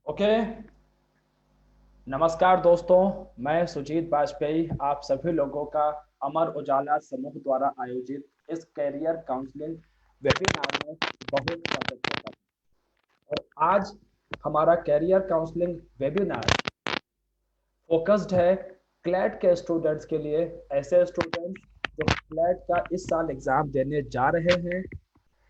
Okay. नमस्कार दोस्तों, मैं सुजीत बाजपेयी आप सभी लोगों का अमर उजाला समूह द्वारा आयोजित इस कैरियर काउंसलिंग वेबिनार में बहुत स्वागत करता हूँ। और आज हमारा कैरियर काउंसलिंग वेबिनार फोकस्ड है क्लैट के स्टूडेंट्स के लिए, ऐसे स्टूडेंट्स जो क्लैट का इस साल एग्ज़ाम देने जा रहे हैं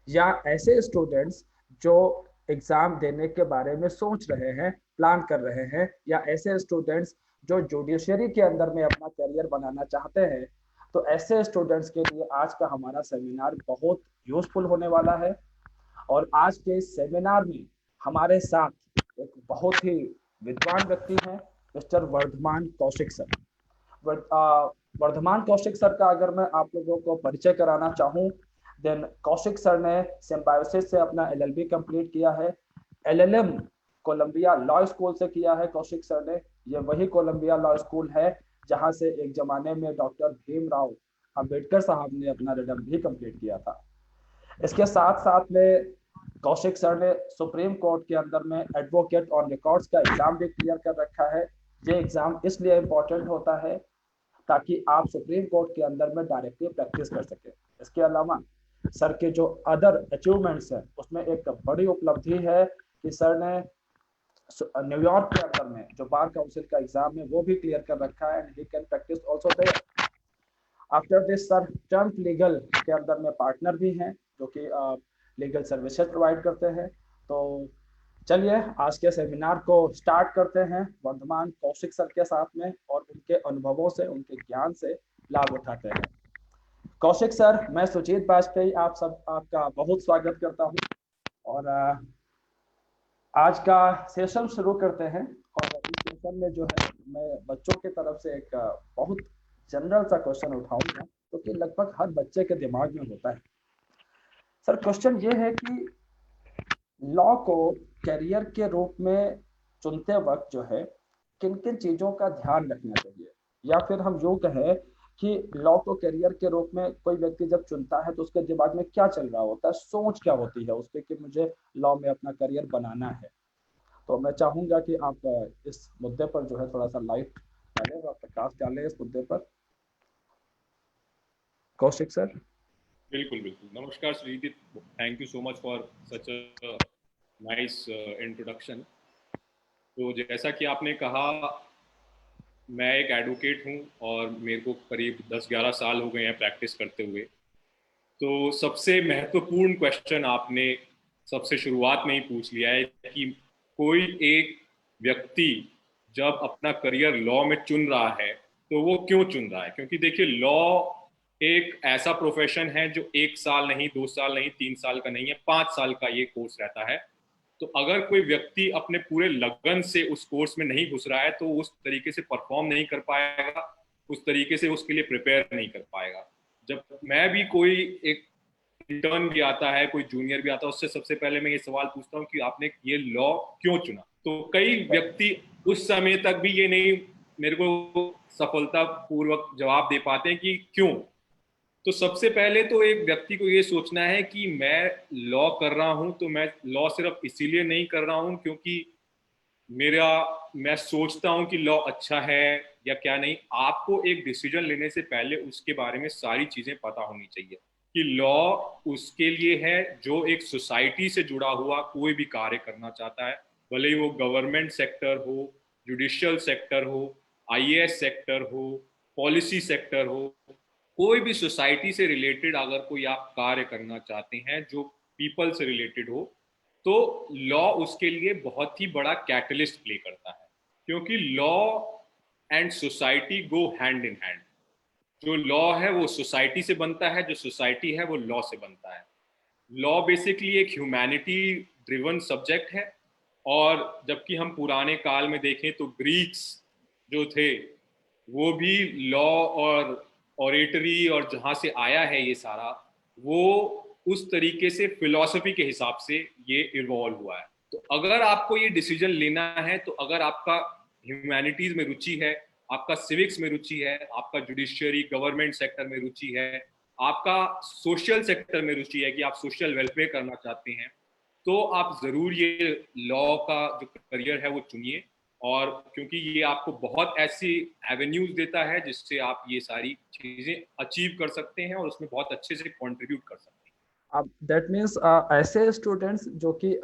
या ऐसे स्टूडेंट्स जो एग्ज़ाम देने के बारे में सोच रहे हैं, प्लान कर रहे हैं, या ऐसे स्टूडेंट्स जो जुडिशरी के अंदर में अपना करियर बनाना चाहते हैं। तो ऐसे स्टूडेंट्स के लिए आज का हमारा सेमिनार बहुत यूज़फुल होने वाला है। और आज के इस सेमिनार में हमारे साथ एक बहुत ही विद्वान व्यक्ति हैं, mister Vardhaman Kaushik sir. Vardhaman Kaushik sir का अगर मैं आप लोगों को परिचय कराना चाहूँ, देन कौशिक सर ने सिम्बायोसिस से अपना एलएलबी कंप्लीट किया है। एलएलएम कोलंबिया लॉ स्कूल से किया है कौशिक सर ने। ये वही कोलंबिया लॉ स्कूल है जहाँ से एक जमाने में डॉक्टर भीमराव अंबेडकर साहब ने अपना रिडम भी कंप्लीट किया था। इसके साथ साथ में कौशिक सर ने सुप्रीम कोर्ट के अंदर में एडवोकेट ऑन रिकॉर्ड्स का एग्जाम भी क्लियर कर रखा है। ये एग्जाम इसलिए इम्पोर्टेंट होता है ताकि आप सुप्रीम कोर्ट के अंदर में डायरेक्टली प्रैक्टिस कर सके। इसके अलावा सर के जो अदर अचीवमेंट्स हैं उसमें एक बड़ी उपलब्धि है कि सर ने न्यूयॉर्क के अंदर में जो बार काउंसिल का एग्जाम है वो भी क्लियर कर रखा है, and he can practise also there. After this sir Trump legal के अंदर में पार्टनर भी हैं जो कि लीगल सर्विसेज प्रोवाइड करते हैं। तो चलिए आज के सेमिनार को स्टार्ट करते हैं वर्धमान कौशिक सर के साथ में, और उनके अनुभवों से, उनके ज्ञान से लाभ उठाते हैं। कौशिक सर, मैं सुजीत बाजपेयी आपका बहुत स्वागत करता हूं। और आज का सेशन शुरू करते हैं। और इस सेशन में जो है मैं बच्चों की तरफ से एक बहुत जनरल सा क्वेश्चन उठाऊंगा तो कि लगभग हर बच्चे के दिमाग में होता है। सर, क्वेश्चन ये है कि लॉ को करियर के रूप में चुनते वक्त जो है किन किन चीज़ों का ध्यान रखना चाहिए, या फिर हम यूँ कहें कि लॉ को करियर के रूप में कोई व्यक्ति जब चुनता है तो उसके दिमाग में क्या चल रहा होता है, सोच क्या होती है उसके कि मुझे लॉ में अपना करियर बनाना है। तो मैं चाहूँगा कि आप इस मुद्दे पर जो है थोड़ा सा लाइट डालें और प्रकाश डालें इस मुद्दे पर, कौशिक सर। बिल्कुल बिल्कुल। नमस्कार Sreejith, thank you so much for such a nice introduction. तो जैसा कि आपने कहा, मैं एक एडवोकेट हूं और मेरे को करीब 10-11 साल हो गए हैं प्रैक्टिस करते हुए। तो सबसे महत्वपूर्ण क्वेश्चन आपने सबसे शुरुआत में ही पूछ लिया है कि कोई एक व्यक्ति जब अपना करियर लॉ में चुन रहा है तो वो क्यों चुन रहा है। क्योंकि देखिए, लॉ एक ऐसा प्रोफेशन है जो 1 साल नहीं, 2 साल नहीं, 3 साल का नहीं है, 5 साल का ये कोर्स रहता है। तो अगर कोई व्यक्ति अपने पूरे लगन से उस कोर्स में नहीं घुस रहा है तो उस तरीके से परफॉर्म नहीं कर पाएगा, उस तरीके से उसके लिए प्रिपेयर नहीं कर पाएगा। जब मैं भी कोई एक इंटर्न भी आता है, कोई जूनियर भी आता है, उससे सबसे पहले मैं ये सवाल पूछता हूँ कि आपने ये लॉ क्यों चुना। तो कई व्यक्ति उस समय तक भी ये नहीं मेरे को सफलता पूर्वक जवाब दे पाते हैं कि क्यों। तो सबसे पहले तो एक व्यक्ति को ये सोचना है कि मैं लॉ कर रहा हूं तो मैं लॉ सिर्फ इसीलिए नहीं कर रहा हूं क्योंकि मेरा मैं सोचता हूं कि लॉ अच्छा है या क्या नहीं। आपको एक डिसीजन लेने से पहले उसके बारे में सारी चीजें पता होनी चाहिए कि लॉ उसके लिए है जो एक सोसाइटी से जुड़ा हुआ कोई भी कार्य करना चाहता है, भले ही वो गवर्नमेंट सेक्टर हो, जुडिशियल सेक्टर हो, आईएएस सेक्टर हो, पॉलिसी सेक्टर हो। कोई भी सोसाइटी से रिलेटेड अगर कोई आप कार्य करना चाहते हैं जो पीपल से रिलेटेड हो, तो लॉ उसके लिए बहुत ही बड़ा कैटलिस्ट प्ले करता है। क्योंकि law and society go hand in hand. जो लॉ है वो सोसाइटी से बनता है, जो सोसाइटी है वो लॉ से बनता है। लॉ बेसिकली एक ह्यूमैनिटी ड्रिवन सब्जेक्ट है। और जबकि हम पुराने काल में देखें तो ग्रीक्स जो थे वो भी लॉ और ऑरेटरी और जहाँ से आया है ये सारा, वो उस तरीके से फिलॉसफी के हिसाब से ये इवॉल्व हुआ है। तो अगर आपको ये डिसीजन लेना है, तो अगर आपका ह्यूमैनिटीज में रुचि है, आपका सिविक्स में रुचि है, आपका जुडिशियरी गवर्नमेंट सेक्टर में रुचि है, आपका सोशल सेक्टर में रुचि है कि आप सोशल वेलफेयर करना चाहते हैं, तो आप ज़रूर ये लॉ का जो करियर है वो चुनिए, और क्योंकि ये आपको बहुत ऐसी एवेन्यूज देता है जिससे आप ये सारी चीज़ें अचीव कर सकते हैं और उसमें बहुत अच्छे से कंट्रीब्यूट कर सकते हैं। अब दैट मीन्स ऐसे स्टूडेंट्स जो कि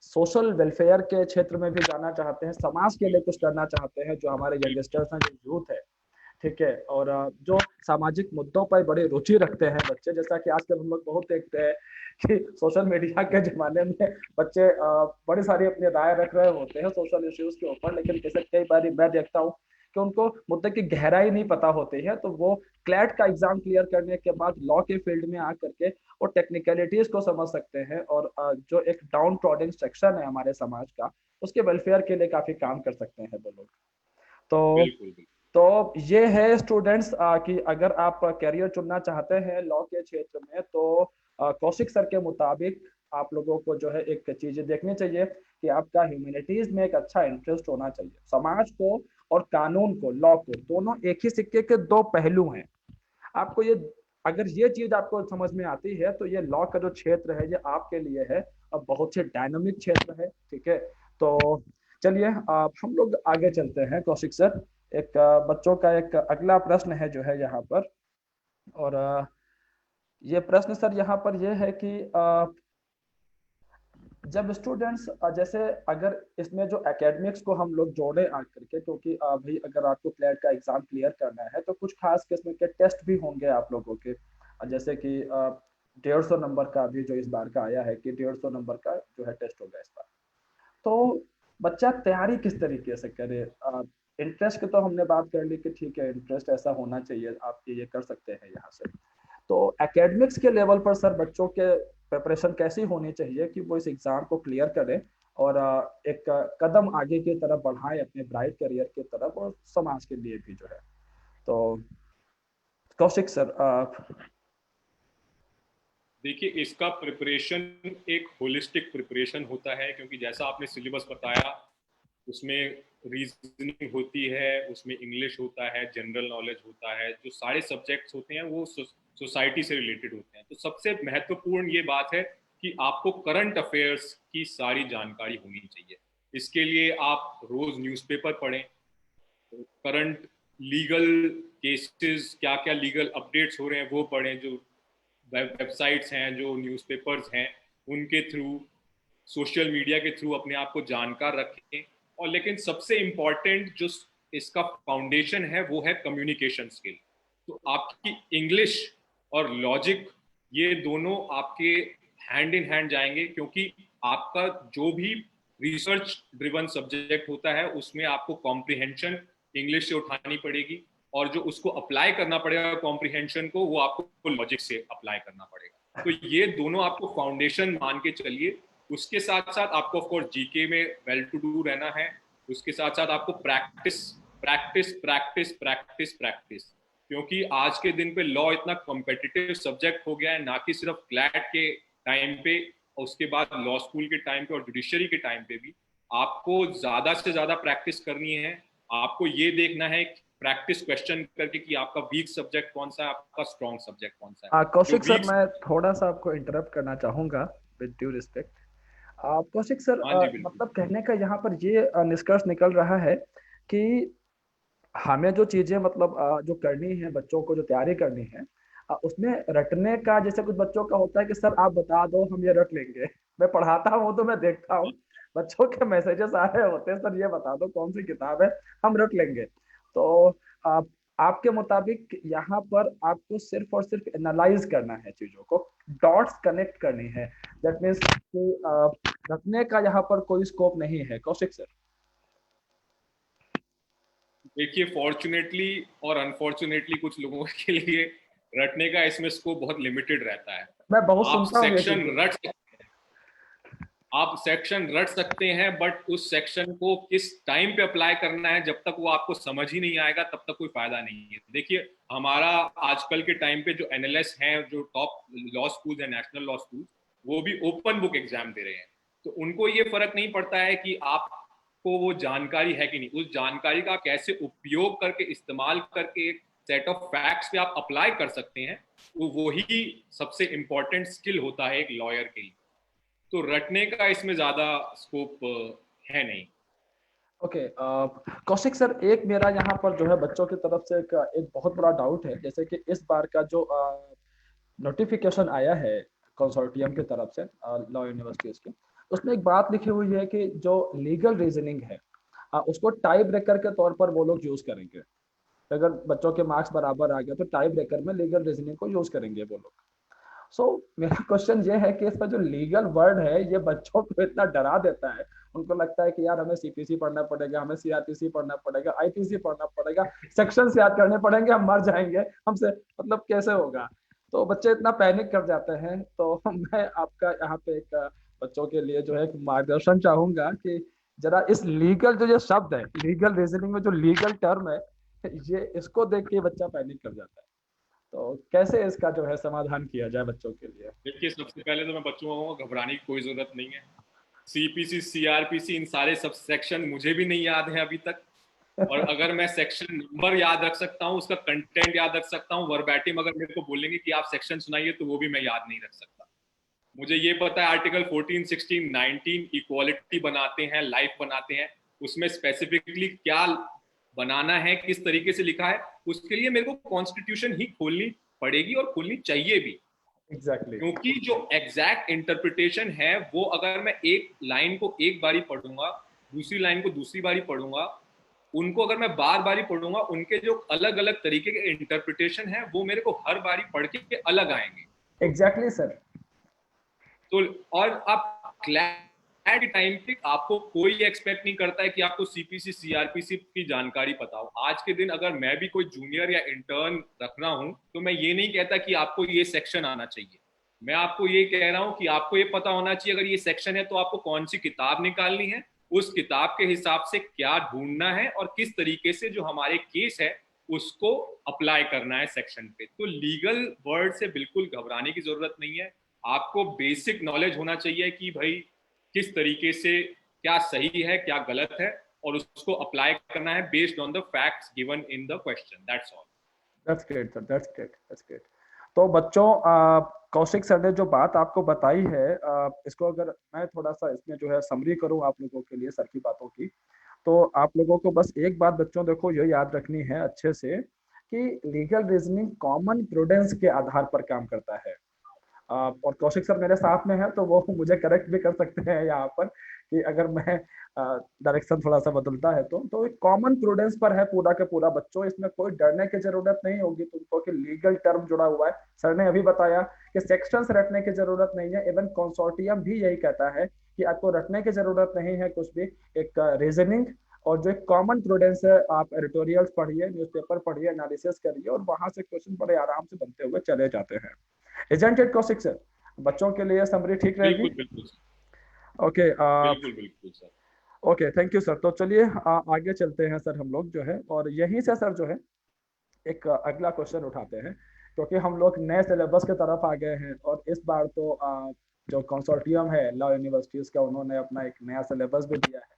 सोशल वेलफेयर के क्षेत्र में भी जाना चाहते हैं, समाज के लिए कुछ करना चाहते हैं, जो हमारे यंगस्टर्स हैं, जो यूथ है, ठीक है, और जो सामाजिक मुद्दों पर बड़ी रुचि रखते हैं बच्चे, जैसा कि आजकल हम लोग बहुत देखते हैं कि सोशल मीडिया के जमाने में बच्चे बड़ी सारी अपनी राय रख रहे होते हैं सोशल इश्यूज के ऊपर, लेकिन जैसे कई बार मैं देखता हूँ कि उनको मुद्दे की गहराई नहीं पता होती है, तो वो क्लैट का एग्जाम क्लियर करने के बाद लॉ के फील्ड में आकर के वो टेक्निकलिटीज को समझ सकते हैं, और जो एक डाउन ट्रॉडिंग सेक्शन है हमारे समाज का, उसके वेलफेयर के लिए काफी काम कर सकते हैं वो लोग। तो बिल्कुल बिल्कुल। तो ये है स्टूडेंट्स कि अगर आप करियर चुनना चाहते हैं लॉ के क्षेत्र में, तो कौशिक सर के मुताबिक आप लोगों को जो है एक चीज देखनी चाहिए कि आपका ह्यूमैनिटीज में एक अच्छा इंटरेस्ट होना चाहिए। समाज को और कानून को, लॉ को, दोनों एक ही सिक्के के दो पहलू हैं। आपको ये, अगर ये चीज आपको समझ में आती है, तो ये लॉ का जो क्षेत्र है ये आपके लिए है, अब बहुत ही डायनामिक क्षेत्र है, ठीक है। तो चलिए हम लोग आगे चलते हैं कौशिक सर। एक बच्चों का एक अगला प्रश्न है जो है यहाँ पर, और ये प्रश्न सर यहाँ पर ये है कि जब स्टूडेंट्स जैसे, अगर इसमें जो एकेडमिक्स को हम लोग जोड़े आकर के, क्योंकि भाई अगर आपको क्लैट का एग्जाम क्लियर करना है तो कुछ खास किस्म के टेस्ट भी होंगे आप लोगों के, जैसे कि 150 नंबर का भी जो इस बार का आया है कि 150 नंबर का जो है टेस्ट होगा इस बार। तो बच्चा तैयारी किस तरीके से करे? इंटरेस्ट की तो हमने बात कर ली कि ठीक है, इंटरेस्ट ऐसा होना चाहिए, आप ये कर सकते हैं यहाँ से। तो एकेडमिक्स के लेवल पर सर बच्चों के प्रिपरेशन कैसी होनी चाहिए कि वो इस एग्जाम को क्लियर करें और एक कदम आगे की तरफ बढ़ाएं अपने ब्राइट करियर की तरफ, और समाज के लिए भी जो है। तो कौशिक सर देखिए, इसका प्रिपरेशन एक होलिस्टिक प्रिपरेशन होता है, क्योंकि जैसा आपने सिलेबस बताया उसमें रीजनिंग होती है, उसमें इंग्लिश होता है, जनरल नॉलेज होता है, जो सारे सब्जेक्ट्स होते हैं वो सोसाइटी से रिलेटेड होते हैं। तो सबसे महत्वपूर्ण ये बात है कि आपको करंट अफेयर्स की सारी जानकारी होनी चाहिए। इसके लिए आप रोज न्यूज़पेपर पढ़ें, करंट लीगल केसेस, क्या क्या लीगल अपडेट्स हो रहे हैं वो पढ़ें, जो वेबसाइट्स हैं, जो न्यूज़पेपर्स हैं, उनके थ्रू, सोशल मीडिया के थ्रू अपने आप को जानकार रखें। और लेकिन सबसे इम्पॉर्टेंट जो इसका फाउंडेशन है वो है कम्युनिकेशन स्किल। तो आपकी इंग्लिश और लॉजिक, ये दोनों आपके हैंड इन हैंड जाएंगे, क्योंकि आपका जो भी रिसर्च ड्रिवन सब्जेक्ट होता है उसमें आपको कॉम्प्रिहेंशन इंग्लिश से उठानी पड़ेगी, और जो उसको अप्लाई करना पड़ेगा कॉम्प्रिहेंशन को, वो आपको लॉजिक से अप्लाई करना पड़ेगा। तो ये दोनों आपको फाउंडेशन मान के चलिए। उसके साथ साथ आपको ऑफ कोर्स जीके में वेल टू डू रहना है। उसके साथ साथ आपको practice practice practice practice practice, क्योंकि आज के दिन पे लॉ इतना कॉम्पिटिटिव सब्जेक्ट हो गया है, ना कि सिर्फ क्लैट के टाइम पे, उसके बाद लॉ स्कूल के टाइम पे और जुडिशरी के टाइम पे भी आपको ज्यादा से ज्यादा प्रैक्टिस करनी है। आपको ये देखना है प्रैक्टिस क्वेश्चन करके कि आपका वीक सब्जेक्ट कौन सा है, आपका स्ट्रॉन्ग सब्जेक्ट कौन सा है। जो कौशिक सर वीक, मैं थोड़ा सा आपको इंटरप्ट करना चाहूंगा with due respect. Kaushik sir हाँ जी बिल्कुल। मतलब कहने का यहाँ पर ये निष्कर्ष निकल रहा है कि हमें जो चीजें मतलब जो करनी है, बच्चों को जो तैयारी करनी है, उसमें रटने का, जैसे कुछ बच्चों का होता है कि सर आप बता दो हम ये रट लेंगे। मैं पढ़ाता हूँ तो मैं देखता हूँ बच्चों के मैसेजेस आ रहे होते हैं, सर ये बता दो कौन सी किताब है, हम रट लेंगे। तो आप, आपके मुताबिक यहाँ पर आपको सिर्फ और सिर्फ एनालाइज करना है, चीजों को डॉट्स कनेक्ट करनी है। दैट मीन्स कि रटने का यहाँ पर कोई स्कोप नहीं है कौशिक सर। देखिए, फॉर्चुनेटली और अनफॉर्चुनेटली कुछ लोगों के लिए रटने का इसमें स्कोप बहुत लिमिटेड रहता है। मैं बहुत आप सुनता हूँ ये सेक्शन चीजें। रट आप सेक्शन रट सकते हैं, बट उस सेक्शन को किस टाइम पे अप्लाई करना है, जब तक वो आपको समझ ही नहीं आएगा तब तक कोई फायदा नहीं है। देखिए, हमारा आजकल के टाइम पे जो एनालिस्ट हैं, जो टॉप लॉ स्कूल है, नेशनल लॉ स्कूल, वो भी ओपन बुक एग्जाम दे रहे हैं। तो उनको ये फर्क नहीं पड़ता है कि आपको वो जानकारी है कि नहीं, उस जानकारी का कैसे उपयोग करके, इस्तेमाल करके एक सेट ऑफ फैक्ट्स पे आप अप्लाई कर सकते हैं। वो वही सबसे इंपॉर्टेंट स्किल होता है एक लॉयर के लिए। तो रटने का इसमें ज्यादा स्कोप है नहीं। ओके, कौशिक सर, एक मेरा यहाँ पर जो है बच्चों की तरफ से एक बहुत बड़ा डाउट है, जैसे कि इस बार का जो नोटिफिकेशन आया है कंसोर्टियम की तरफ से लॉ यूनिवर्सिटीज की, उसमें एक बात लिखी हुई है कि जो लीगल रीजनिंग है उसको टाई ब्रेकर के तौर पर वो लोग यूज करेंगे। अगर बच्चों के मार्क्स बराबर आ गए तो टाई ब्रेकर में लीगल रीजनिंग को यूज करेंगे वो लोग। मेरा क्वेश्चन ये है कि इसका जो लीगल वर्ड है ये बच्चों को इतना डरा देता है, उनको लगता है कि यार हमें सीपीसी पढ़ना पड़ेगा, हमें सीआरपीसी पढ़ना पड़ेगा, आईपीसी पढ़ना पड़ेगा, सेक्शन याद करने पड़ेंगे, हम मर जाएंगे हमसे, मतलब कैसे होगा। तो बच्चे इतना पैनिक कर जाते हैं। तो मैं आपका यहाँ पे एक बच्चों के लिए जो है एक मार्गदर्शन चाहूंगा कि जरा इस लीगल जो ये शब्द है, लीगल रीजनिंग में जो लीगल टर्म है, ये इसको देख के बच्चा पैनिक कर जाता है। तो कैसे इसका जो है समाधान किया जाए बच्चों के लिए। देखिए, सबसे पहले तो मैं बच्चों को घबराने की कोई जरूरत नहीं है। सीपीसी, सीआरपीसी, इन सारे सब सेक्शन मुझे भी नहीं याद है अभी तक। और अगर मैं सेक्शन नंबर याद रख सकता हूँ, उसका कंटेंट याद रख सकता हूँ, वर्बैटिम अगर मेरे को बोलेंगे कि आप सेक्शन सुनाइए, तो वो भी मैं याद नहीं रख सकता। मुझे ये पता है आर्टिकल 14, 16, 19 इक्वालिटी बनाते हैं, लाइफ बनाते हैं, उसमें स्पेसिफिकली क्या बनाना है, किस तरीके से लिखा है, उसके लिए मेरे को कॉन्स्टिट्यूशन ही खोलनी पड़ेगी और खोलनी चाहिए भी। एग्जैक्टली। क्योंकि जो एग्जैक्ट इंटरप्रिटेशन है वो अगर मैं एक लाइन को एक बारी पढ़ूंगा, दूसरी लाइन को दूसरी बारी पढ़ूंगा, उनको अगर मैं बार बारी पढ़ूंगा, उनके जो अलग अलग तरीके के इंटरप्रिटेशन है वो मेरे को हर बारी पढ़ के अलग आएंगे। Exactly sir. तो और आप क्लैट टाइम पे आपको कोई एक्सपेक्ट नहीं करता है कि आपको सीपीसी सीआरपीसी की जानकारी पता हो। आज के दिन अगर मैं भी कोई जूनियर या इंटर्न रख रहा हूं, तो मैं ये नहीं कहता कि आपको ये सेक्शन आना चाहिए। मैं आपको ये कह रहा हूं कि आपको ये पता होना चाहिए अगर ये सेक्शन है तो आपको कौन सी किताब निकालनी है, उस किताब के हिसाब से क्या ढूंढना है, और किस तरीके से जो हमारे केस है उसको अप्लाई करना है सेक्शन पे। तो लीगल वर्ड से बिल्कुल घबराने की जरूरत नहीं है। आपको बेसिक नॉलेज होना चाहिए कि भाई किस तरीके से क्या सही है क्या गलत है, और उसको अप्लाई करना है based on the facts given in the question, that's all. That's great sir, that's great, that's great. तो बच्चों, कौशिक सर ने जो बात आपको बताई है, इसको अगर मैं थोड़ा सा इसमें जो है समरी करूं आप लोगों के लिए सर की बातों की, तो आप लोगों को बस एक बात बच्चों देखो ये याद रखनी है अच्छे से कि लीगल रीजनिंग कॉमन प्रूडेंस के आधार पर काम करता है। और कौशिक सर मेरे साथ में है तो वो मुझे करेक्ट भी कर सकते हैं यहाँ पर कि अगर मैं डायरेक्शन थोड़ा सा बदलता है तो एक कॉमन प्रूडेंस पर है पूरा के पूरा बच्चों, इसमें कोई डरने की जरूरत नहीं होगी तुमको कि लीगल टर्म जुड़ा हुआ है। सर ने अभी बताया कि सेक्शंस रटने की जरूरत नहीं है, इवन कंसोर्टियम भी यही कहता है कि आपको रटने की जरूरत नहीं है कुछ भी। एक रीजनिंग और जो एक कॉमन प्रूडेंस है, आप एडिटोरियल्स पढ़िए, न्यूज़पेपर पढ़िए, एनालिसिस करिए और वहां से क्वेश्चन बड़े आराम से बनते हुए चले जाते हैं। Isn't it Kaushik sir? बच्चों के लिए समरी ठीक रहेगी? बिल्कुल बिल्कुल ओके। बिल्कुल बिल्कुल sir. Okay, thank you sir. तो चलिए आगे चलते हैं सर हम लोग जो है, और यहीं से सर जो है एक अगला क्वेश्चन उठाते हैं, क्योंकि हम लोग नए सिलेबस की तरफ आ गए हैं और इस बार तो जो कंसोर्टियम है लॉ यूनिवर्सिटीज का, उन्होंने अपना एक नया सिलेबस भी दिया है।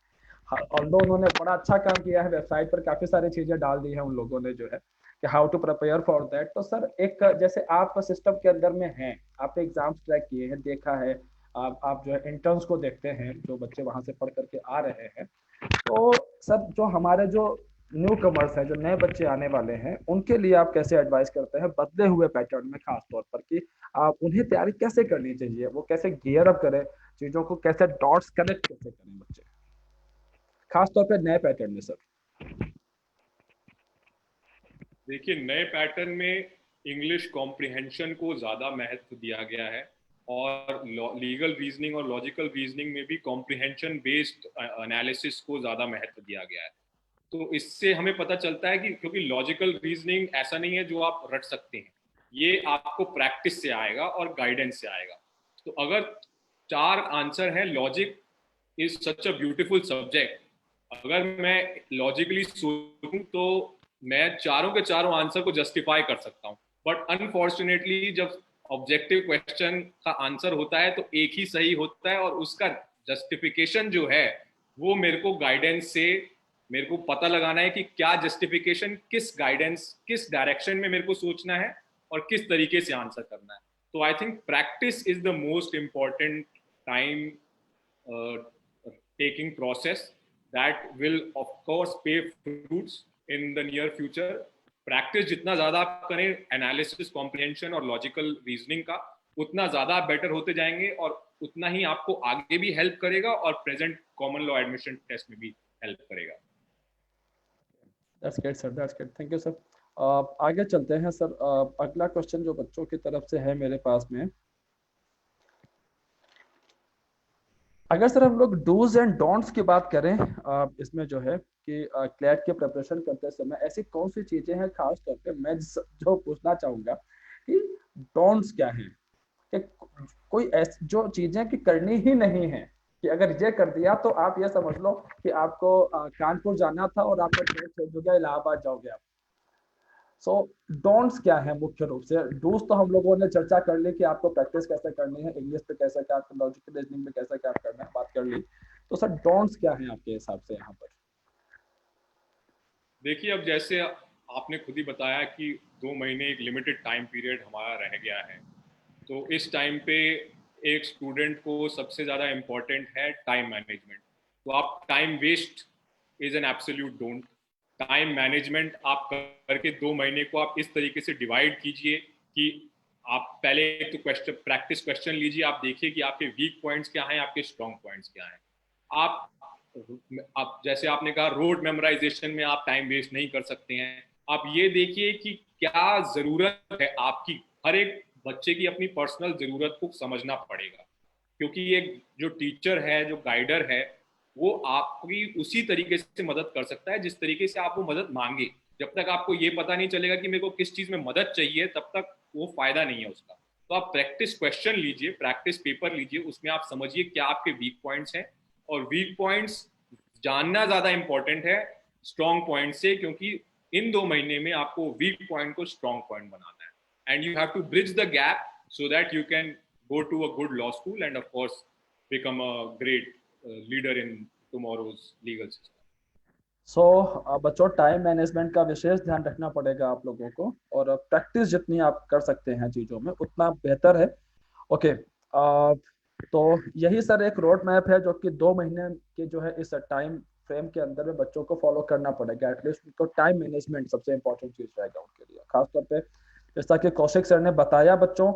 ऑल्दो उन्होंने बड़ा अच्छा काम किया है, वेबसाइट पर काफी सारी चीजें डाल दी है उन लोगों ने जो है कि how to prepare for that. तो सर एक जैसे आप सिस्टम के अंदर में हैं, आपने एग्जाम्स ट्रैक किए हैं, देखा है, आप जो है इंटर्न्स को देखते हैं जो बच्चे वहां से पढ़ करके आ रहे हैं, तो सर जो हमारे जो न्यू कमर्स हैं, जो नए बच्चे आने वाले हैं, उनके लिए आप कैसे एडवाइस करते हैं बदले हुए पैटर्न में, खास तौर पर कि आप उन्हें तैयारी कैसे करनी चाहिए, वो कैसे गियर अप करें, चीजों को कैसे डॉट्स कनेक्ट कैसे करें बच्चे, खास तौर पर नए पैटर्न में सर? देखिए, नए पैटर्न में इंग्लिश कॉम्प्रिहेंशन को ज़्यादा महत्व दिया गया है, और लीगल रीजनिंग और लॉजिकल रीजनिंग में भी कॉम्प्रिहेंशन बेस्ड एनालिसिस को ज़्यादा महत्व दिया गया है। तो इससे हमें पता चलता है कि क्योंकि लॉजिकल रीजनिंग ऐसा नहीं है जो आप रट सकते हैं, ये आपको प्रैक्टिस से आएगा और गाइडेंस से आएगा। तो अगर 4 आंसर हैं, logic is such a beautiful subject, अगर मैं लॉजिकली सोचूं तो मैं चारों के चारों आंसर को जस्टिफाई कर सकता हूं। बट अनफॉर्चुनेटली जब ऑब्जेक्टिव क्वेश्चन का आंसर होता है तो एक ही सही होता है, और उसका जस्टिफिकेशन जो है वो मेरे को गाइडेंस से मेरे को पता लगाना है कि क्या जस्टिफिकेशन, किस गाइडेंस, किस डायरेक्शन में मेरे को सोचना है और किस तरीके से आंसर करना है। तो I think practice is the most important time taking process that will of course pay fruits in the near future. Practice जितना ज्यादा आप करें एनालिसिस, कॉम्प्रिहेंशन और लॉजिकल रीजनिंग का, उतना ज्यादा आप बेटर होते जाएंगे और उतना ही आपको आगे भी हेल्प करेगा और present common law admission test में भी हेल्प करेगा। That's great, sir. That's great. Thank you, sir. आगे चलते हैं सर। अगला क्वेश्चन जो बच्चों की तरफ से है मेरे पास में, अगर सर हम लोग डूज एंड डोंट्स की बात करें इसमें जो है कि क्लैट की प्रिपरेशन करते समय ऐसी कौन सी चीजें हैं, खास तौर पे मैं जो पूछना चाहूंगा कि डोंट्स क्या है, कि कोई ऐसी जो चीजें कि करनी ही नहीं है, कि अगर ये कर दिया तो आप ये समझ लो कि आपको कानपुर जाना था और आपका ट्रेन चेंज हो गया, इलाहाबाद जाओगे आप। सो डोंट्स क्या है मुख्य रूप से? डूज तो हम लोगों ने चर्चा कर ली कि आपको प्रैक्टिस कैसे करनी है, इंग्लिश पे कैसे क्या, लॉजिकल रीजनिंग में कैसे क्या करना है, बात कर ली। तो सर डोंट्स क्या है आपके हिसाब से यहाँ पर? देखिए, अब जैसे आपने खुद ही बताया कि 2 महीने एक लिमिटेड टाइम पीरियड हमारा रह गया है, तो इस टाइम पे एक स्टूडेंट को सबसे ज़्यादा इम्पोर्टेंट है टाइम मैनेजमेंट। तो आप time waste is an absolute don't. Time management आप करके 2 महीने को आप इस तरीके से डिवाइड कीजिए कि आप पहले तो प्रैक्टिस क्वेश्चन लीजिए, आप देखिए कि आपके वीक पॉइंट्स क्या हैं, आपके स्ट्रॉन्ग पॉइंट्स क्या हैं। आप जैसे आपने कहा रोड मेमोराइजेशन में आप टाइम वेस्ट नहीं कर सकते हैं। आप ये देखिए कि क्या जरूरत है आपकी, हर एक बच्चे की अपनी पर्सनल जरूरत को समझना पड़ेगा, क्योंकि ये जो टीचर है, जो गाइडर है, वो आपकी उसी तरीके से मदद कर सकता है जिस तरीके से आप वो मदद मांगे। जब तक आपको ये पता नहीं चलेगा कि मेरे को किस चीज में मदद चाहिए, तब तक वो फायदा नहीं है उसका। तो आप प्रैक्टिस क्वेश्चन लीजिए, प्रैक्टिस पेपर लीजिए, उसमें आप समझिए क्या आपके वीक पॉइंट्स हैं, और वीक पॉइंट्स जानना ज्यादा इंपॉर्टेंट है स्ट्रॉन्ग पॉइंट से, क्योंकि इन 2 महीने में आपको वीक पॉइंट को स्ट्रॉन्ग पॉइंट बनाना है, and you have to bridge the gap so that you can go to a good law school and of course become a great leader in tomorrow's legal system. सो बच्चों time management का विशेष ध्यान रखना पड़ेगा आप लोगों को, और प्रैक्टिस जितनी आप कर सकते हैं चीज़ों में उतना बेहतर है। ओके, तो यही सर एक रोड मैप है जो कि 2 महीने के जो है इस टाइम फ्रेम के अंदर में बच्चों को फॉलो करना पड़ेगा। एटलीस्ट उनको टाइम मैनेजमेंट सबसे इंपॉर्टेंट चीज़ रहेगा उनके लिए, खासतौर पे जैसा कि कौशिक सर ने बताया बच्चों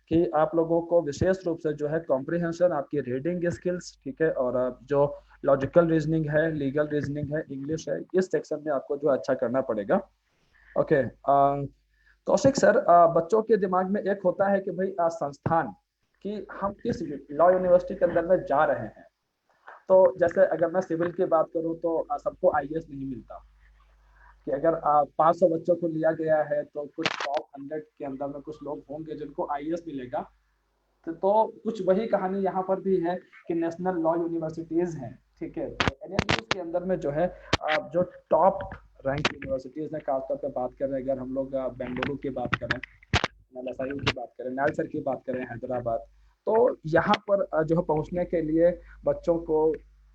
कि आप लोगों को विशेष रूप से जो है कॉम्प्रिहेंशन, आपकी रीडिंग स्किल्स, ठीक है, और जो लॉजिकल रीजनिंग है, लीगल रीजनिंग है, इंग्लिश है, इस सेक्शन में आपको जो अच्छा करना पड़ेगा। ओके, कौशिक सर, बच्चों के दिमाग में एक होता है कि भाई संस्थान कि हम किस लॉ यूनिवर्सिटी के अंदर में जा रहे हैं। तो जैसे अगर मैं सिविल की बात करूं तो सबको आईएएस नहीं मिलता, कि अगर 500 बच्चों को लिया गया है तो कुछ टॉप 100 के अंदर में कुछ लोग होंगे जिनको आईएएस मिलेगा। तो कुछ वही कहानी यहाँ पर भी है कि नेशनल लॉ यूनिवर्सिटीज हैं, ठीक है, तो एनएलयू के अंदर में जो है जो टॉप रैंक यूनिवर्सिटीज है, खासतौर पर बात करें अगर हम लोग बेंगलुरु की बात करें, नालसायु की बात करें, नालसर की बात करें, हैदराबाद, तो यहाँ पर जो है पहुँचने के लिए बच्चों को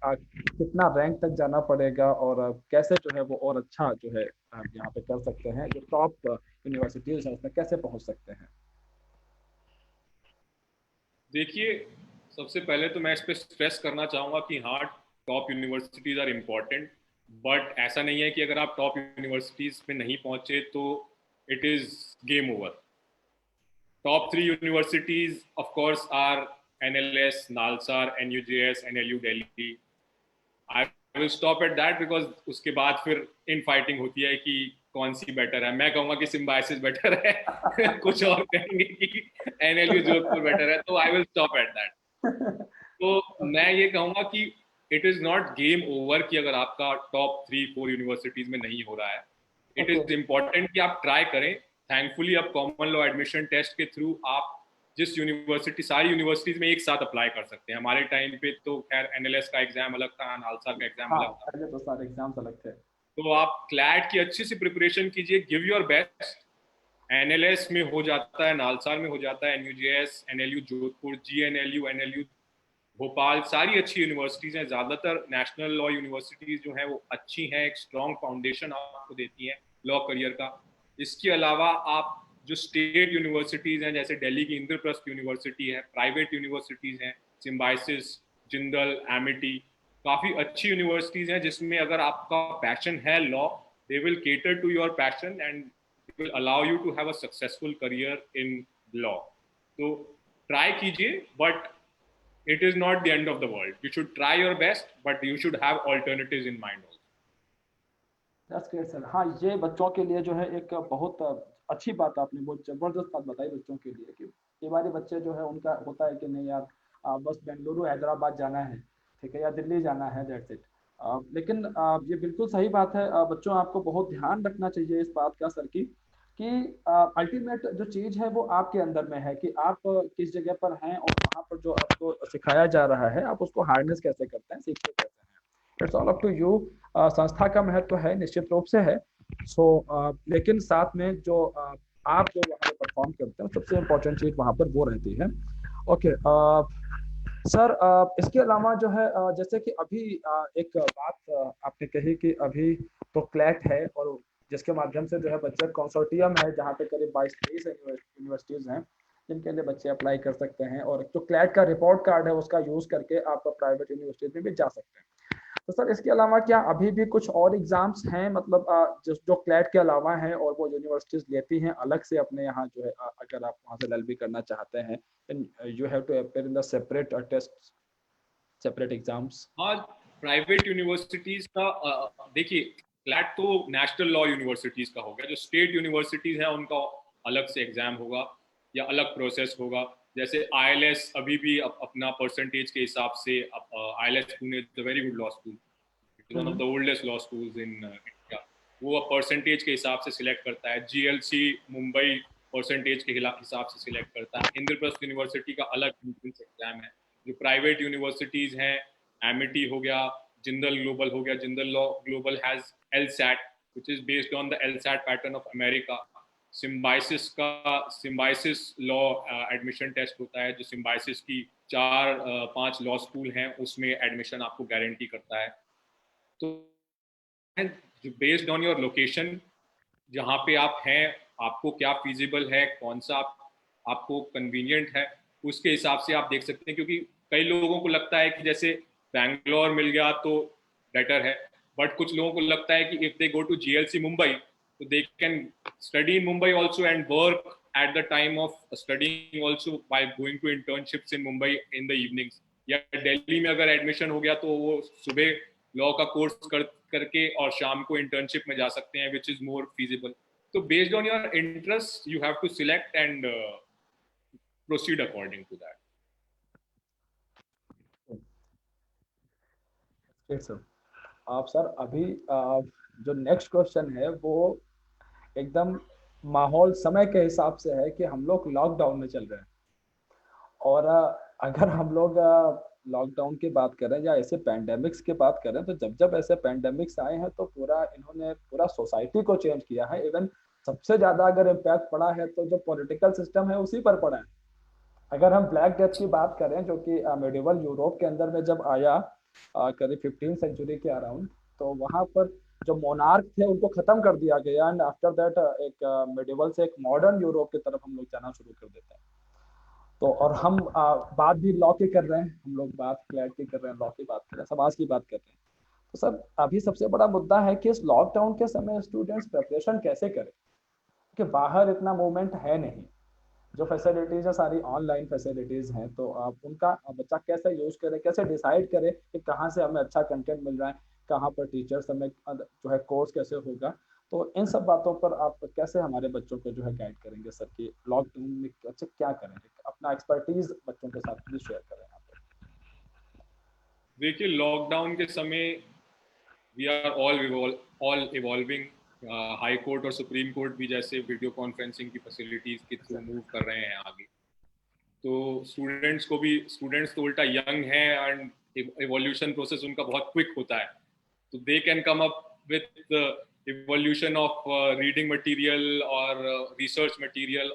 कितना रैंक तक जाना पड़ेगा और कैसे जो है वो और अच्छा जो है यहाँ पे कर सकते हैं, जो टॉप यूनिवर्सिटीज है उसमें कैसे पहुँच सकते हैं? देखिए, सबसे पहले तो मैं इस पर स्ट्रेस करना चाहूँगा कि हाँ, top universities are important, but ऐसा नहीं है कि अगर आप टॉप यूनिवर्सिटीज़ में नहीं पहुँचे तो it is game over. Top 3 universities of course are NLS, NALSAR, NUJS, NLU Delhi. I will stop at that because उसके बाद फिर इन फाइटिंग होती है कि कौन सी बेटर है। मैं कहूँगा कि सिम्बायोसिस बेटर है कुछ और कहेंगे कि NLU जोधपुर बेटर है, तो आई विल स्टॉप एट दैट। तो मैं ये कहूँगा कि it is not game over कि अगर आपका टॉप 3-4 यूनिवर्सिटीज़ में नहीं हो रहा है। इट इज़ इम्पॉर्टेंट कि आप ट्राई करें। थैंकफुली अब कॉमन लॉ एडमिशन टेस्ट के थ्रू आप जिस यूनिवर्सिटी, सारी यूनिवर्सिटीज में एक साथ अप्लाई कर सकते हैं। हमारे टाइम पे तो खैर NLS का एग्जाम अलग था, नालसा का एग्जाम अलग था, पहले तो सारे एग्जाम्स अलग थे। तो आप क्लैट की अच्छी सी प्रिपरेशन कीजिए, गिव योर बेस्ट। NLS में हो जाता है, नालसार में हो जाता है, NUJS, NLU Jodhpur, GNLU, NLU Bhopal, सारी अच्छी यूनिवर्सिटीज हैं। ज्यादातर नेशनल लॉ यूनिवर्सिटीज जो हैं वो अच्छी हैं, एक स्ट्रॉन्ग फाउंडेशन आपको देती हैं लॉ करियर का। इसके अलावा आप जो स्टेट यूनिवर्सिटीज हैं, जैसे दिल्ली की इंद्रप्रस्थ यूनिवर्सिटी है, प्राइवेट यूनिवर्सिटीज हैं, सिम्बाइसिस, जिंदल, एमिटी, काफ़ी अच्छी यूनिवर्सिटीज़ हैं जिसमें अगर आपका पैशन है law, they will cater to your passion and will allow you to have a successful career in law. तो ट्राई कीजिए, but it is not the end of the world. You should try your best, but you should have alternatives in mind also. That's great sir. हाँ, ये बच्चों के लिए जो है एक बहुत अच्छी बात आपने बहुत ज़बरदस्त बात बताई बच्चों के लिए कि कई बार बच्चे जो है उनका होता है कि नहीं यार बस बेंगलुरु हैदराबाद जाना है, ठीक है, या दिल्ली जाना है, दैट्स इट। लेकिन ये बिल्कुल सही बात है। बच्चों आपको बहुत ध्यान रखना चाहिए इस बात का सर की कि अल्टीमेट जो चीज़ है वो आपके अंदर में है कि आप किस जगह पर हैं और वहाँ पर जो आपको सिखाया जा रहा है आप उसको हार्नेस कैसे करते हैं, सीखते कैसे हैं। It's all up to you. संस्था का महत्व है, निश्चित रूप से है। सो लेकिन साथ में जो आप जो वहाँ पे परफॉर्म करते हैं सबसे इम्पोर्टेंट चीज वहाँ पर वो रहती है। ओके सर, इसके अलावा जो है जैसे कि अभी एक बात आपने कही कि अभी तो क्लैट है और जिसके माध्यम से जो है बच्चे कंसोर्टियम है जहाँ पे करीब 22-23 यूनिवर्सिटीज हैं जिनके लिए बच्चे अप्लाई कर सकते हैं, और जो क्लैट का रिपोर्ट कार्ड है उसका यूज करके आप प्राइवेट यूनिवर्सिटीज में भी जा सकते हैं। तो सर इसके अलावा क्या अभी भी कुछ और एग्जाम्स हैं, मतलब जो क्लैट के अलावा हैं और वो यूनिवर्सिटीज लेती हैं अलग से अपने यहाँ जो है अगर आप वहाँ से एलएलबी करना चाहते हैं you have to appear in the separate test, separate exams? हाँ, प्राइवेट यूनिवर्सिटीज का देखिए, क्लैट तो नेशनल लॉ यूनिवर्सिटीज का हो गया. जो स्टेट यूनिवर्सिटीज हैं उनका अलग से एग्जाम होगा या अलग प्रोसेस होगा. जैसे आईएलएस अभी भी अपना परसेंटेज के हिसाब से, ILS Pune is a very good law school, it is one of the oldest law schools in India. वो परसेंटेज के हिसाब से सिलेक्ट करता है. जीएलसी मुंबई परसेंटेज के हिसाब से सिलेक्ट करता है. इंद्रप्रस्थ यूनिवर्सिटी का अलग एंट्रेंस एग्जाम है. जो प्राइवेट यूनिवर्सिटीज हैं, एमिटी हो गया, जिंदल ग्लोबल हो गया. Jindal law global has LSAT which is based on the LSAT pattern of America. Symbiosis law admission test होता है जो सिम्बाइसिस की 4-5 लॉ स्कूल हैं उसमें एडमिशन आपको गारंटी करता है. तो बेस्ड ऑन योर लोकेशन, जहाँ पे आप हैं, आपको क्या फिजिबल है, कौन सा आपको कन्वीनियंट है, उसके हिसाब से आप देख सकते हैं. क्योंकि कई लोगों को लगता है कि जैसे बैंगलोर मिल गया तो बेटर है, बट कुछ लोगों को लगता है कि if they go to GLC Mumbai तो they can study in Mumbai also and work at the time of studying also by going to internships in Mumbai in the evenings. या दिल्ली में अगर एडमिशन हो गया तो वो सुबह लॉ का कोर्स करके और शाम को इंटर्नशिप में जा सकते हैं, which is more feasible. So based on your interests, you have to select and proceed according to that. Sir आप सर अभी जो नेक्स्ट क्वेश्चन है वो एकदम माहौल समय के हिसाब से है कि हम लोग लॉकडाउन में चल रहे हैं और अगर हम लोग लॉकडाउन की बात करें या ऐसे पैंडेमिक्स की बात करें तो जब जब ऐसे पैंडेमिक्स आए हैं तो इन्होंने पूरा सोसाइटी को चेंज किया है. इवन सबसे ज्यादा अगर इम्पैक्ट पड़ा है तो जो पॉलिटिकल सिस्टम है उसी पर पड़ा है. अगर हम ब्लैक डेथ की बात करें जो कि मेडिवल यूरोप के अंदर में जब आया करीब 15 सेंचुरी के अराउंड, तो वहां पर जो मोनार्क थे उनको खत्म कर दिया गया एंड आफ्टर दैट एक मेडिवल से एक मॉडर्न यूरोप की तरफ हम लोग जाना शुरू कर देते हैं. तो और हम बात भी लॉ की कर रहे हैं, हम लोग बात क्लैट की कर रहे हैं, लॉ की बात कर रहे हैं, समाज की बात कर रहे हैं. तो सर अभी सबसे बड़ा मुद्दा है कि इस लॉकडाउन के समय स्टूडेंट्स प्रिपरेशन कैसे करें कि बाहर इतना मूवमेंट है नहीं, जो फैसिलिटीज है सारी ऑनलाइन फैसिलिटीज हैं, तो आप उनका बच्चा कैसे यूज करे, कैसे डिसाइड करे कि कहाँ से हमें अच्छा कंटेंट मिल रहा है, कहाँ पर टीचर्स हमें जो है कोर्स कैसे होगा. तो इन सब बातों पर आप कैसे हमारे बच्चों को जो है गाइड करेंगे सर कि लॉकडाउन में बच्चे क्या करें, अपना एक्सपर्टीज बच्चों के साथ भी शेयर करें यहाँ पर. देखिए, लॉकडाउन के समय we are all evolving. High court और सुप्रीम कोर्ट भी जैसे वीडियो कॉन्फ्रेंसिंग की फैसिलिटीज के थ्रू मूव कर रहे हैं आगे. तो स्टूडेंट्स तो उल्टा यंग हैं एंड इवोल्यूशन प्रोसेस उनका बहुत क्विक होता है. तो they can come up with evolution of reading material और रिसर्च मटेरियल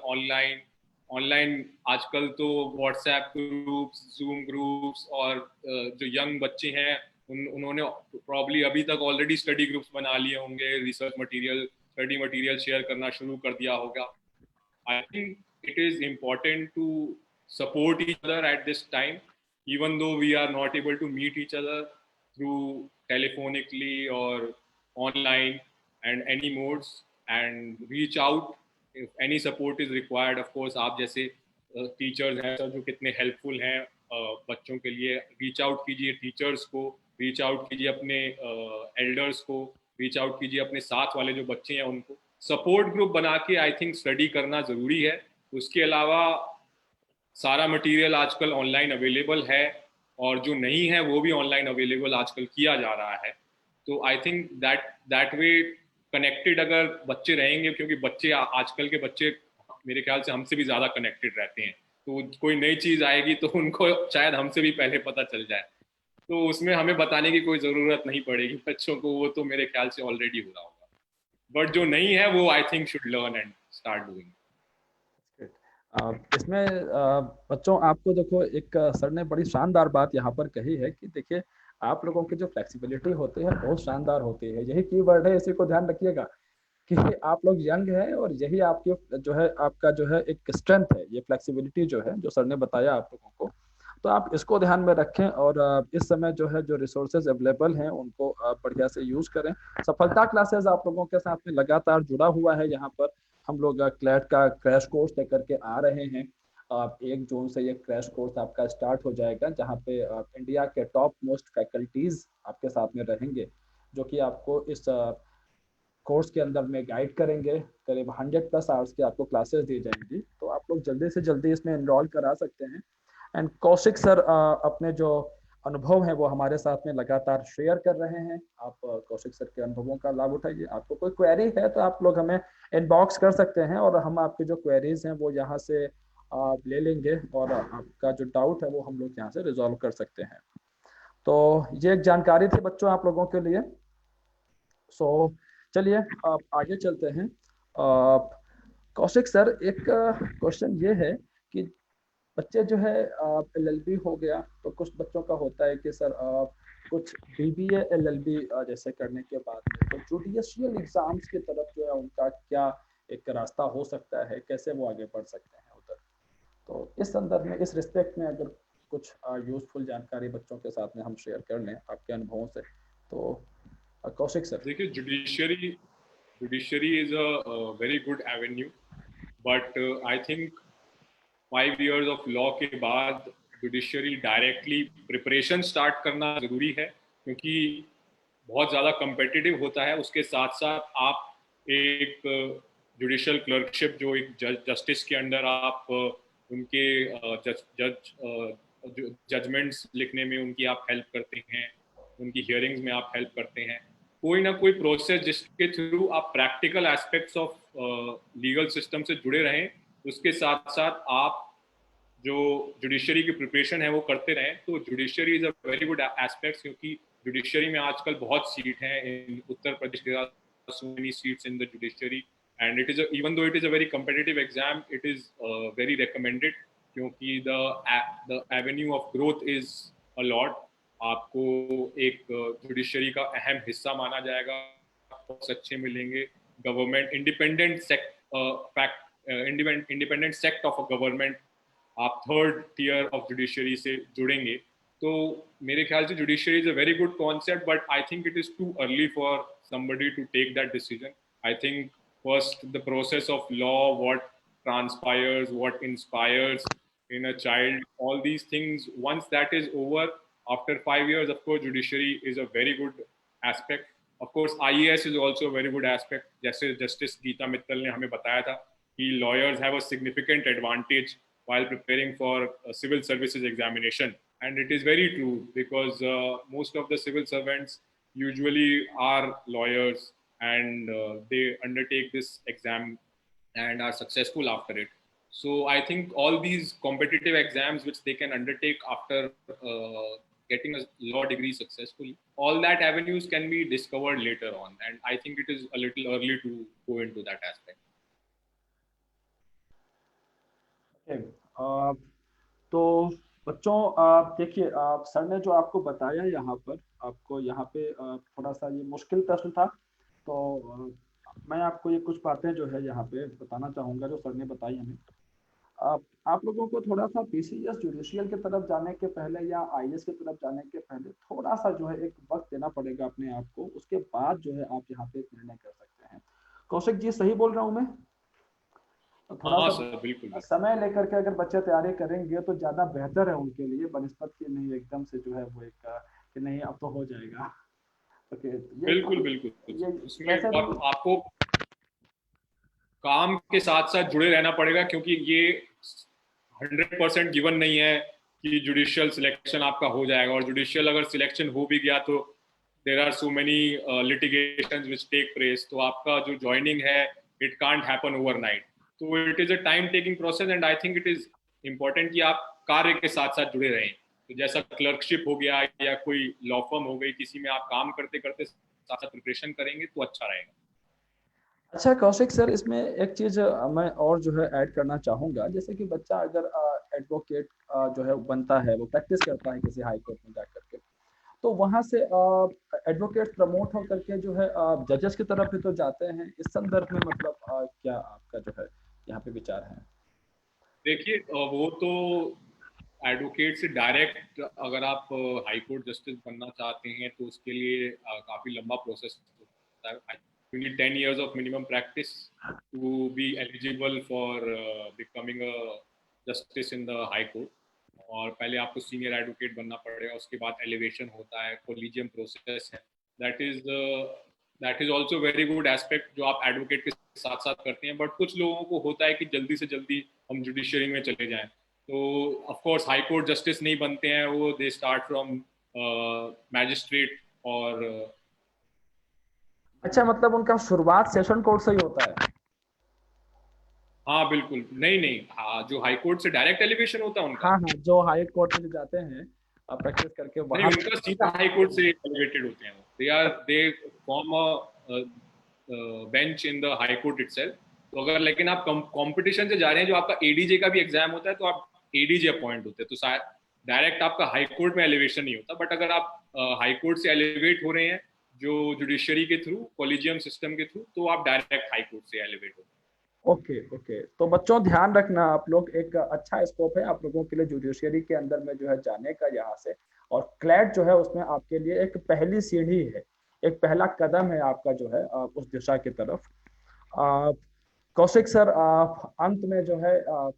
ऑनलाइन. आजकल तो व्हाट्सएप ग्रुप्स, जूम ग्रुप्स और जो यंग बच्चे हैं उन्होंने प्रॉब्ली अभी तक ऑलरेडी स्टडी ग्रुप्स बना लिए होंगे, research material, study material share करना शुरू कर दिया होगा. I think it is important to support each other at this time. even though we are not able to meet each other through telephonically or online and any modes, and reach out if any support is required. Of course आप जैसे teachers हैं sir जो कितने helpful हैं बच्चों के लिए, reach out कीजिए टीचर्स को, रीच आउट कीजिए अपने एल्डर्स को, रीच आउट कीजिए अपने साथ वाले जो बच्चे हैं उनको, सपोर्ट ग्रुप बना के आई थिंक स्टडी करना ज़रूरी है। उसके अलावा सारा मटेरियल आजकल ऑनलाइन अवेलेबल है, और जो नहीं है वो भी ऑनलाइन अवेलेबल आजकल किया जा रहा है। तो I think that way connected अगर बच्चे रहेंगे, क्योंकि बच्चे आजकल के बच्चे मेरे ख्याल से हमसे भी ज़्यादा कनेक्टेड रहते हैं, तो कोई नई चीज़ आएगी तो उनको शायद हमसे भी पहले पता चल जाए, तो उसमें हमें बताने की कोई ज़रूरत नहीं पड़ेगी बच्चों को, वो तो मेरे ख्याल से ऑलरेडी हो रहा होगा। बट जो नहीं है वो I think should learn and start doing. इसमें बच्चों आपको देखो एक सर ने बड़ी शानदार बात यहाँ पर कही है कि देखिए आप लोगों की जो फ्लेक्सिबिलिटी होती है बहुत शानदार होती है, यही कीवर्ड है, इसी को ध्यान रखिएगा कि आप लोग यंग हैं और यही आपकी जो है आपका जो है एक स्ट्रेंथ है, ये फ्लेक्सिबिलिटी जो है जो सर ने बताया आप लोगों को, तो आप इसको ध्यान में रखें और इस समय जो है जो रिसोर्सेज अवेलेबल हैं उनको बढ़िया से यूज करें। सफलता क्लासेस आप लोगों के साथ में लगातार जुड़ा हुआ है, यहाँ पर हम लोग क्लैट का क्रैश कोर्स लेकर के आ रहे हैं। 1 जून से ये क्रैश कोर्स आपका स्टार्ट हो जाएगा, जहाँ पे इंडिया के टॉप मोस्ट फैकल्टीज आपके साथ में रहेंगे, जो कि आपको इस कोर्स के अंदर में गाइड करेंगे। करीब 100+ आवर्स की आपको क्लासेस दी जाएंगी, तो आप लोग जल्दी से जल्दी इसमें एनरोल करा सकते हैं। एंड कौशिक सर अपने जो अनुभव है वो हमारे साथ में लगातार शेयर कर रहे हैं। आप कौशिक सर के अनुभवों का लाभ उठाइए। आपको कोई क्वेरी है तो आप लोग हमें इनबॉक्स कर सकते हैं और हम आपके जो क्वेरीज हैं वो यहाँ से ले लेंगे और आपका जो डाउट है वो हम लोग यहाँ से रिजॉल्व कर सकते हैं। तो ये एक जानकारी थी बच्चों आप लोगों के लिए। सो चलिए आप आगे चलते हैं। कौशिक सर एक क्वेश्चन ये है कि बच्चे जो है एलएलबी हो गया तो कुछ बच्चों का होता है कि सर कुछ बीबीए एलएलबी जैसे करने के बाद में तो जुडिशियल एग्जाम्स की तरफ जो है उनका क्या एक रास्ता हो सकता है, कैसे वो आगे बढ़ सकते हैं उधर, तो इस संदर्भ में इस रिस्पेक्ट में अगर कुछ यूजफुल जानकारी बच्चों के साथ में हम शेयर कर लें आपके अनुभवों से, तो कौशिक सर। देखिए judiciary is a very good Avenue, but I think 5 years of law के बाद जुडिशरी डायरेक्टली प्रिपरेशन स्टार्ट करना ज़रूरी है, क्योंकि बहुत ज़्यादा कम्पिटिटिव होता है। उसके साथ साथ आप एक जुडिशल क्लर्कशिप जो एक जस्टिस के अंडर आप उनके जजमेंट्स लिखने में उनकी आप हेल्प करते हैं, उनकी हियरिंग्स में आप हेल्प करते हैं, कोई ना कोई प्रोसेस जिसके थ्रू आप practical aspects of legal system से जुड़े रहें। उसके साथ साथ आप जो जुडिशरी की प्रिपरेशन है वो करते रहें। तो judiciary is a very good aspect, क्योंकि जुडिशरी में आजकल बहुत सीट हैं। इन उत्तर प्रदेश के so many seats in the judiciary, and it is even though it is a very competitive exam, it is very recommended, क्योंकि the avenue of growth is a lot। आपको एक judiciary का अहम हिस्सा माना जाएगा, बहुत अच्छे मिलेंगे, government independent sect of a government, आप 3rd tier ऑफ जुडिशरी से जुड़ेंगे। तो मेरे ख्याल से judiciary is a very good concept, but I think it is too early for somebody to take that decision. I think first the process of law, what transpires, what inspires in a child, all these things, once that is over, after 5 years, of course, judiciary is a very good aspect. Of course, IAS is also a very good aspect. जैसे Justice Geeta Mittal ने हमें बताया था कि lawyers have a significant advantage while preparing for a civil services examination. And it is very true, because most of the civil servants usually are lawyers, and they undertake this exam and are successful after it. So I think all these competitive exams which they can undertake after getting a law degree successfully, all that avenues can be discovered later on, and I think it is a little early to go into that aspect. तो बच्चों देखिए sir ने जो आपको बताया यहाँ पर, आपको यहाँ पे थोड़ा सा ये मुश्किल प्रश्न था, तो मैं आपको ये कुछ बातें जो है यहाँ पे बताना चाहूँगा जो सर ने बताई हमें। आप लोगों को थोड़ा सा पीसीएस जुडिशियल की तरफ जाने के पहले या आईएएस की तरफ जाने के पहले थोड़ा सा जो है एक वक्त देना पड़ेगा अपने आप को, उसके बाद जो है आप यहाँ पे एक निर्णय कर सकते हैं। कौशिक जी सही बोल रहा हूँ मैं? तो थोड़ा हाँ सा सर, बिल्कुल बिल्कुल। समय लेकर के अगर बच्चे तैयारी करेंगे तो ज्यादा बेहतर है उनके लिए, बनस्पत की नहीं एकदम से जो है वो एक कि नहीं अब तो हो जाएगा। ओके, बिल्कुल बिल्कुल। ये उसमें वैसे भी आपको काम के साथ साथ जुड़े रहना पड़ेगा, क्योंकि ये 100% गिवन नहीं है कि जुडिशियल सिलेक्शन आपका हो जाएगा। और जुडिशियल अगर सिलेक्शन हो भी गया तो there are so many litigations which take place, तो आपका जो ज्वाइनिंग है इट कांट हैपन ओवरनाइट। तो it is a time taking process, and I think it is important कि आप कार्य के साथ साथ जुड़े रहें। तो जैसा क्लर्कशिप हो गया या कोई लॉ फर्म हो गई, किसी में आप काम करते करते साथ साथ प्रिपरेशन करेंगे तो अच्छा रहेगा। अच्छा कौशिक सर, इसमें एक चीज मैं और जो है ऐड करना चाहूंगा, जैसे कि बच्चा अगर एडवोकेट जो है बनता है, वो प्रैक्टिस करता है किसी हाई कोर्ट में जाकर के, तो वहां से एडवोकेट प्रमोट होकर के जो है जजेस की तरफ भी तो जाते हैं। इस संदर्भ में मतलब क्या आपका जो है यहाँ पे विचार है? देखिए, वो तो एडवोकेट से डायरेक्ट, अगर आप हाई कोर्ट जस्टिस बनना चाहते हैं तो उसके लिए काफ़ी लंबा प्रोसेस होता है। You need 10 years of minimum practice to be eligible for becoming a justice in the high court। और पहले आपको सीनियर एडवोकेट बनना पड़ेगा, उसके बाद एलिवेशन होता है, कोलिजियम प्रोसेस है। That is that is also very good aspect जो आप एडवोकेट के साथ साथ करते हैं। बट कुछ लोगों को होता है कि जल्दी से जल्दी हम जुडिशरी में चले जाएं, तो of course high court justice नहीं बनते हैं वो, दे स्टार्ट फ्रॉम मैजिस्ट्रेट। और अच्छा, मतलब उनका शुरुआत सेशन कोर्ट से ही होता है? हाँ बिल्कुल, नहीं नहीं, हाँ, जो हाई कोर्ट से डायरेक्ट एलिवेशन होता है हाँ उनका, हाँ, जो हाई कोर्ट में जो जाते हैं प्रैक्टिस करके नहीं, वहां उनका सीधा हाई कोर्ट से एलिवेटेड होते हैं। They form a bench in the high court itself. तो अगर लेकिन आप कंपटीशन से जा रहे हैं, जो आपका एडीजे का भी एग्जाम होता है, तो आप एडीजे अपॉइंट होते हैं, तो शायद डायरेक्ट आपका हाई कोर्ट में एलिवेशन नहीं होता। बट अगर आप हाई कोर्ट से एलिवेट हो रहे हैं जो जुडिशरी के थ्रू, कॉलेजियम सिस्टम के थ्रू, तो आप डायरेक्ट हाई कोर्ट से एलिवेट होते ओके ओके, तो बच्चों ध्यान रखना, आप लोग एक अच्छा स्कोप है आप लोगों के लिए जुडिशरी के अंदर में जो है जाने का यहाँ से। और क्लैट जो है उसमें आपके लिए एक पहली सीढ़ी है, एक पहला कदम है आपका जो है उस दिशा की तरफ। आ, कौशिक सर, अंत में जो है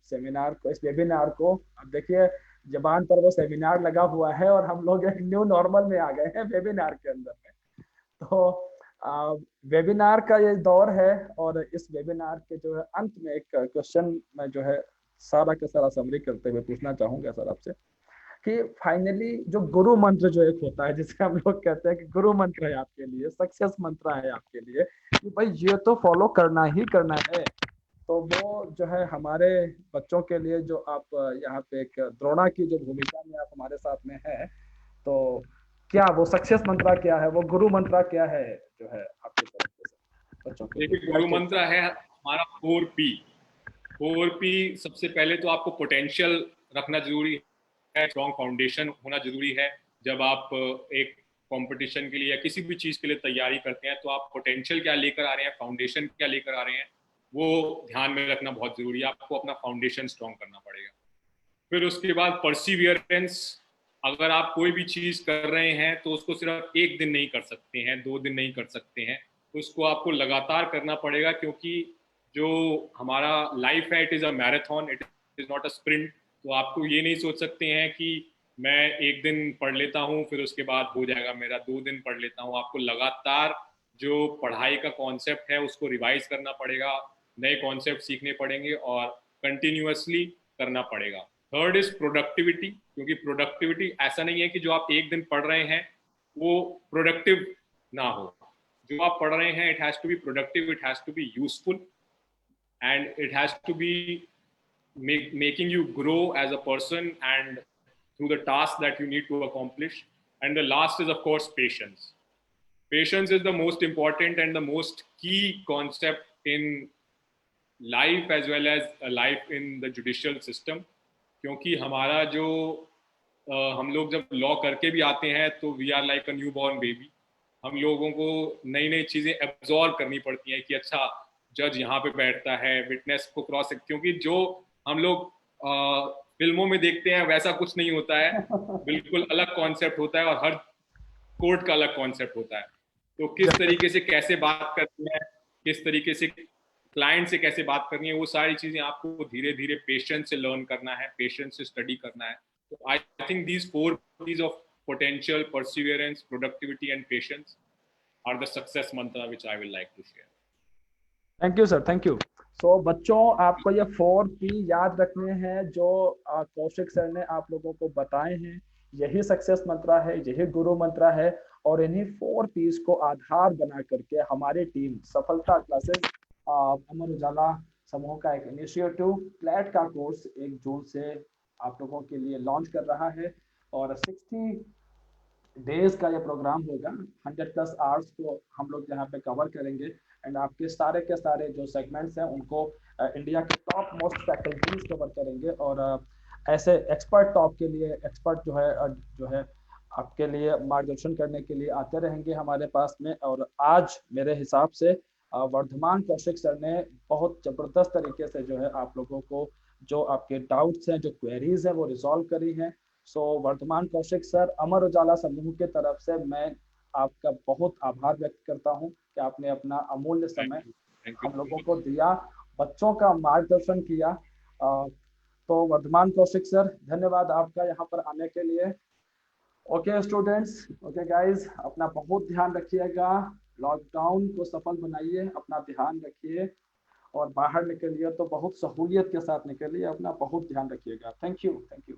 सेमिनार को, इस वेबिनार को, अब देखिए जबान पर वो सेमिनार लगा हुआ है और हम लोग एक न्यू नॉर्मल में आ गए हैं वेबिनार के अंदर में। तो वेबिनार का ये दौर है, और इस वेबिनार के जो है अंत में एक क्वेश्चन मैं जो है सारा का सारा समरी करते हुए पूछना चाहूंगा सर आपसे, कि फाइनली जो गुरु मंत्र जो एक होता है, जिसे हम लोग कहते हैं कि गुरु मंत्र है आपके लिए, सक्सेस मंत्र है आपके लिए, कि भाई ये तो फॉलो करना ही करना है, तो वो जो है हमारे बच्चों के लिए, जो आप यहाँ पे एक द्रोणा की जो भूमिका में आप हमारे साथ में है, तो क्या वो सक्सेस मंत्रा क्या है, वो गुरु मंत्रा क्या है जो है आपकी तरफ से बच्चों के हैं। लिए देखिए, गुरु बेस्ट? मंत्र है हमारा 4P। 4P, सबसे पहले तो आपको पोटेंशियल रखना जरूरी है, स्ट्रॉन्ग फाउंडेशन होना जरूरी है। जब आप एक कंपटीशन के लिए या किसी भी चीज के लिए तैयारी करते हैं, तो आप पोटेंशियल क्या लेकर आ रहे हैं, फाउंडेशन क्या लेकर आ रहे हैं, वो ध्यान में रखना बहुत जरूरी है। आपको अपना फाउंडेशन स्ट्रॉन्ग करना पड़ेगा। फिर उसके बाद परसिवियरेंस। अगर आप कोई भी चीज कर रहे हैं तो उसको सिर्फ एक दिन नहीं कर सकते हैं, 2 दिन नहीं कर सकते हैं, उसको आपको लगातार करना पड़ेगा। क्योंकि जो हमारा लाइफ है, it is a marathon, it is not a sprint. तो आपको ये नहीं सोच सकते हैं कि मैं एक दिन पढ़ लेता हूँ फिर उसके बाद हो जाएगा मेरा, 2 दिन पढ़ लेता हूँ। आपको लगातार जो पढ़ाई का कॉन्सेप्ट है उसको रिवाइज करना पड़ेगा, नए कॉन्सेप्ट सीखने पड़ेंगे और कंटिन्यूअसली करना पड़ेगा। थर्ड इज प्रोडक्टिविटी, क्योंकि प्रोडक्टिविटी ऐसा नहीं है कि जो आप एक दिन पढ़ रहे हैं वो प्रोडक्टिव ना हो। जो आप पढ़ रहे हैं, it has to be productive, it has to be useful, and it has to be making you grow as a person and through the task that you need to accomplish. And the last is, of course, patience. Patience is the most important and the most key concept in life as well as a life in the judicial system। क्योंकि हमारा जो हम लोग जब law करके भी आते हैं तो we are like a new born baby. हम लोगों को नई नई चीज़ें एब्जॉर्व करनी पड़ती हैं कि अच्छा, जज यहाँ पे बैठता है, विटनेस को क्रॉस, क्योंकि जो हम लोग फिल्मों में देखते हैं वैसा कुछ नहीं होता है, बिल्कुल अलग कॉन्सेप्ट होता है और हर कोर्ट का अलग कॉन्सेप्ट होता है। तो किस तरीके से कैसे बात करनी है, किस तरीके से क्लाइंट से कैसे बात करनी है, वो सारी चीजें आपको धीरे धीरे पेशेंस से लर्न करना है, पेशेंस से स्टडी करना है। तो I think these 4 P's of potential, perseverance, productivity and patience are the success mantra which I will like to share. Thank you sir, thank you. So बच्चों, आपको ये 4P याद रखने हैं जो कौशिक सर ने आप लोगों को बताए हैं। यही सक्सेस मंत्र है, यही गुरु मंत्र है, और इन्हीं 4P's को आधार बना करके हमारी टीम सफलता क्लासेस, अमर उजाला समूह का एक इनिशिएटिव प्लेट का कोर्स 1 जून से आप लोगों के लिए लॉन्च कर रहा है। और 60 डेज का ये प्रोग्राम होगा। 100+ आवर्स को हम लोग यहाँ पे कवर करेंगे, एंड आपके सारे के सारे जो सेगमेंट्स हैं उनको इंडिया के टॉप मोस्ट फैकल्टीज कवर करेंगे। और ऐसे एक्सपर्ट टॉप के लिए एक्सपर्ट जो है आपके लिए मार्गदर्शन करने के लिए आते रहेंगे हमारे पास में। और आज मेरे हिसाब से वर्धमान कौशिक सर ने बहुत जबरदस्त तरीके से जो है आप लोगों को जो आपके डाउट्स हैं, जो क्वेरीज हैं, वो रिजॉल्व करी हैं। सो वर्धमान कौशिक सर, अमर उजाला समूह के तरफ से मैं आपका बहुत आभार व्यक्त करता हूं कि आपने अपना अमूल्य समय हम लोगों को दिया, बच्चों का मार्गदर्शन किया। तो वर्धमान कौशिक सर, धन्यवाद आपका यहाँ पर आने के लिए। ओके स्टूडेंट्स, ओके गाइस, अपना बहुत ध्यान रखिएगा, लॉकडाउन को सफल बनाइए, अपना ध्यान रखिए, और बाहर निकलिए तो बहुत सहूलियत के साथ निकलिए, अपना बहुत ध्यान रखिएगा। Thank you, thank you.